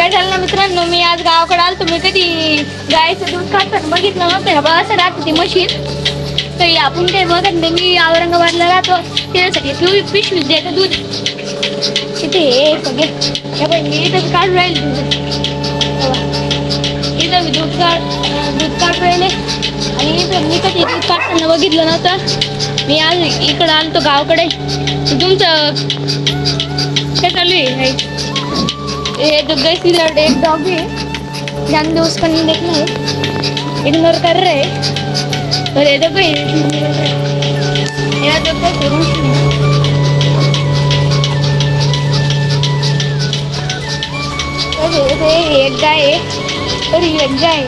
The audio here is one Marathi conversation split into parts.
काय झालं ना मित्रांनो, मी आज गावाकडे आलो. तुम्ही कधी गायचं दूध काढताना बघितलं नव्हतं का? असं राहतं ती मशीन. तर आपण काही बघत नाही. मी औरंगाबादला राहतो, त्याच्यासाठी पिशवी द्यायचं दूध इथे हे सगळे हे बघ, मी इथंच काढून राहील दूध. इथं मी दूध काढून राहिले. आणि इथं मी कधी दूध काढताना बघितलं नव्हतं. मी आज इकडं आलो तो गावाकडे. तुमचं काय चालू आहे? ये जो गैस लड़ एक डॉग है, ध्यान दो उसका नहीं देखना है, इग्नोर कर रहे हैं। और ये देखो ये देखो एक गाय है और ये एक गाय ये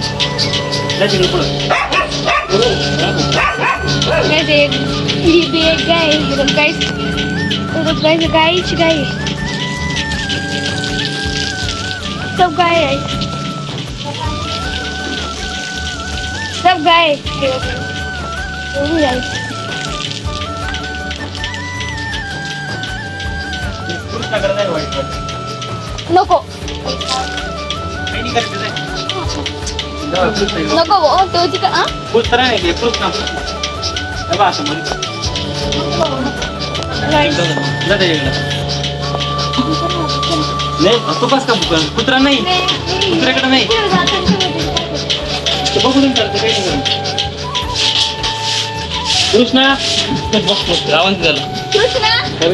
भी एक गाय है। गाय सब गाय है, सब गाय नको नको वो तो नाही तो कस का कुत्रा नाही कुत्र्याकडे नाही बघून करतो काही नाही. कृष्णा रावण झाला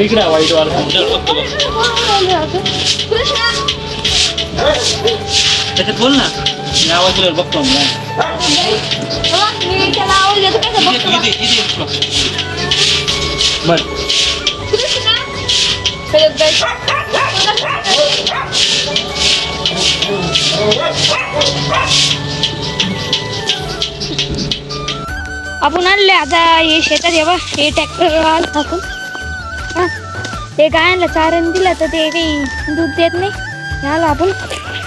इकडे वाईट वाढ त्याच्यात बोल ना. मी आवाज बघतो बर आपण आणले आता हे शेतात. हे बघ हे ट्रॅक्टर टाकून ते गायांना चारण दिलं तर ते काही दूध देत नाही. झालं आपण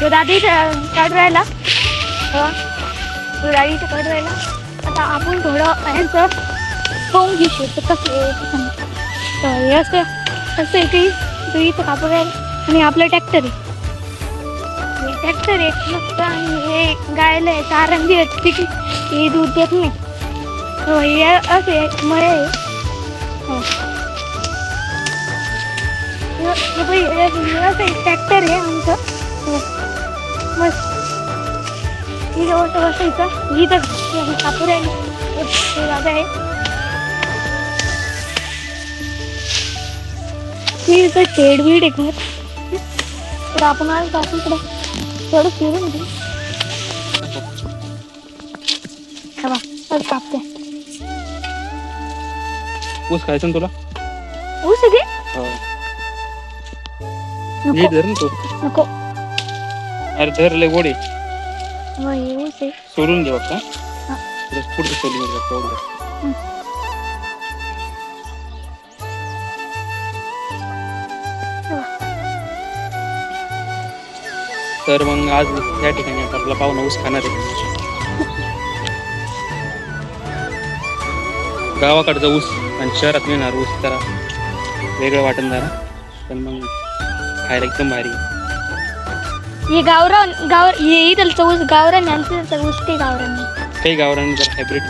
तो दादी काढून राहिला, तो दादीचं काढून राहिला. आता आपण थोडं यांचं पाहून घेऊ शकतो कसं हे असं असं आहे काही तो इथं कापून राहिला. आणि आपलं ट्रॅक्टर आहे, हे ट्रॅक्टर आहे मस्त. आणि हे गायला आहे चारण दिलं तिथे हे दूध देत नाही. हो हे असे मळे ट्रॅक्टर आहे आमचं मस्त. इथं वाटतं बसायचं, इथं कापूर आहे दादा आहे. इथं शेड बीड आहे तर आपण आज कापून इकडे थोडं फिरून घेऊ. कापते ऊस खायचं ना तुला? ऊस दे धर ना तू. नको अरे धर लय गोडे ऊस आहे सोडून घे बघा. पुढचं सोडून घे. तर मग आज या ठिकाणी आपला पाहुणा ऊस खाणार आहे. गावाकडचा ऊस आणि शहरात मिळणार ऊस जरा वेगळं वाटण जरा, पण मग खायला एकदम भारी. हे गावरान हे इथलचं ऊस गावरान आणि तिथलचं ऊस काही गावरान जरा हायब्रिड.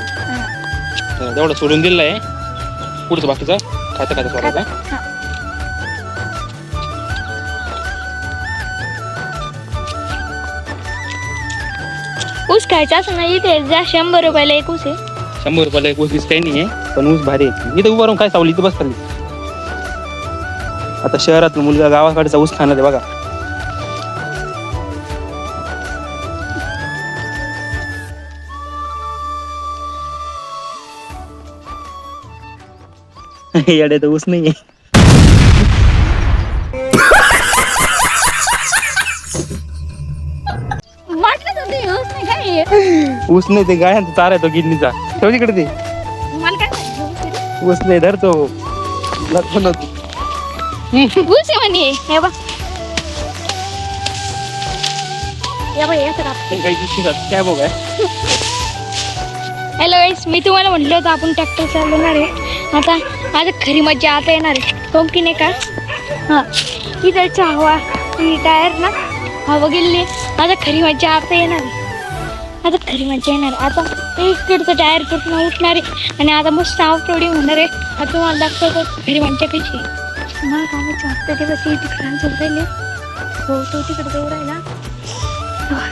तेवढं सोडून दिलं आहे. पुढचं बाकीचं खाता सोडायचा. ऊस खायचा असं नाही इथे जा 100 रुपयाला एक ऊस आहे. 100 रुपयाला एक ऊस काही नाही आहे, पण ऊस भारी आहे. इथं उभा राहून काय सावली इथं बस खाली. आता शहरात मुलगा गावाकडचा ऊस खाणार आहे बघा. येडे तर ऊस नाही आहे. ऊस नाही ते गायांचा चारा आहे तो गिरणीचा. ठेव तिकडे ते ऊस नाही धरतो ऊस आहे म्हणे. हे बघ काय बघा. हॅलो गाईस, मी तुम्हाला म्हटलं होतं आपण ट्रॅक्टर चालवणार आहे. आता माझं खरी मज्जा आता येणार आहे. हो की नाही का? हां, इथं हवा ही टायर ना हवा गेली. आता खरी मज्जा आता येणार आहे. आता खरी मज्जा येणार. आता इकडचं टायर पूर्ण उठणार आहे आणि आता मस्त ऑफ रोडिंग होणार आहे. आता तुम्हाला दाखवतो खरी मज्जा कशी आहे. तुम्हाला काय माहिती वाटतं ते कसं तिकडे जाऊन राहिले. हो तो तिकडे जाऊ राहिला.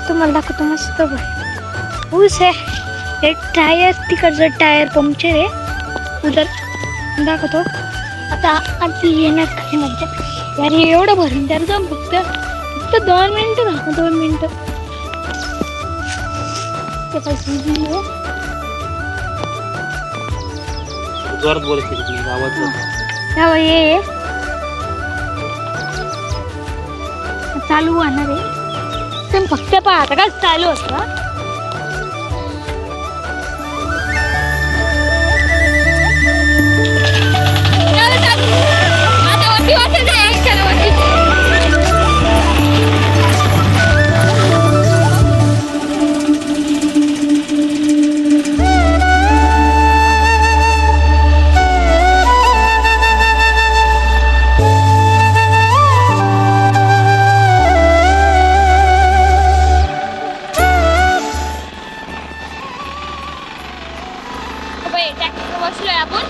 तुम्हाला दाखवतो मस्त ऊस आहे. एक टायर तिकडचं टायर पंक्चर आहे उधर दाखवतो. आता आधी येणार खरी मज्जा. यार एवढं भरून त्याला जाऊन फक्त 2 मिनिटं झालं. 2 मिनिटं ते पैसे दिले. जोरात बोलायचं आवाज तेव्हा ये चालू होणार आहे. तुम्ही फक्त पाहता का चालू होतं. बसलोय आपण.